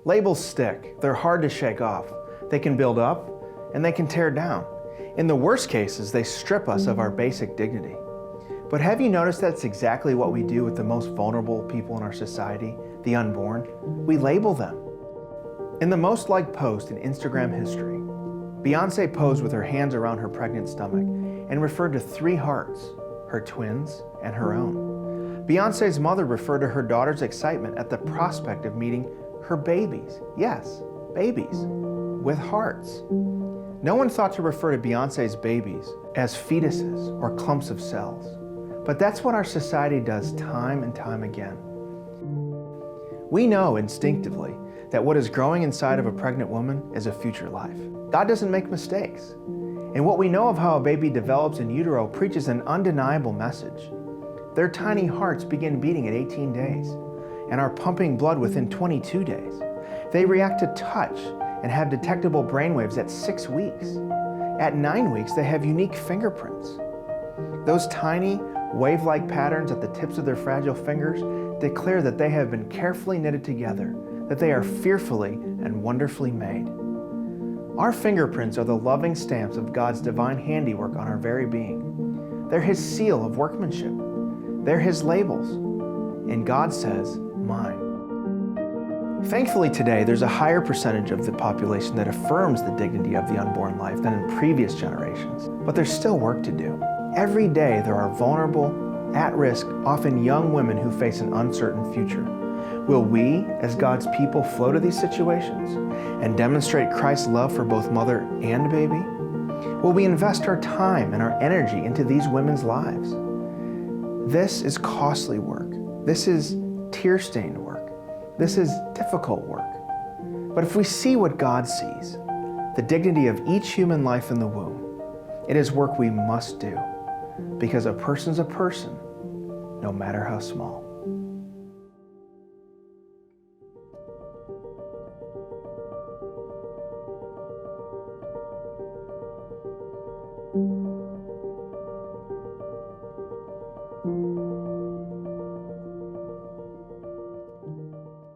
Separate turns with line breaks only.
Labels stick. They're hard to shake off. They can build up and they can tear down. In the worst cases, they strip us of our basic dignity. But have you noticed that's exactly what we do with the most vulnerable people in our society, the unborn? We label them. In the most liked post in Instagram history, Beyoncé posed with her hands around her pregnant stomach and referred to 3 hearts, her twins and her own. Beyoncé's mother referred to her daughter's excitement at the prospect of meeting her babies. Yes, babies with hearts. No one thought to refer to Beyoncé's babies as fetuses or clumps of cells. But that's what our society does time and time again. We know instinctively that what is growing inside of a pregnant woman is a future life. God doesn't make mistakes. And what we know of how a baby develops in utero preaches an undeniable message. Their tiny hearts begin beating at 18 days and are pumping blood within 22 days. They react to touch and have detectable brainwaves at 6 weeks. At 9 weeks, they have unique fingerprints. Those tiny, wave-like patterns at the tips of their fragile fingers declare that they have been carefully knitted together, that they are fearfully and wonderfully made. Our fingerprints are the loving stamps of God's divine handiwork on our very being. They're His seal of workmanship. They're His labels. And God says, mine. Thankfully today, there's a higher percentage of the population that affirms the dignity of the unborn life than in previous generations. But there's still work to do. Every day there are vulnerable, at-risk, often young women who face an uncertain future. Will we, as God's people, flow to these situations and demonstrate Christ's love for both mother and baby? Will we invest our time and our energy into these women's lives? This is costly work. This is tear-stained work. This is difficult work. But if we see what God sees, the dignity of each human life in the womb, it is work we must do, because a person's a person, no matter how small.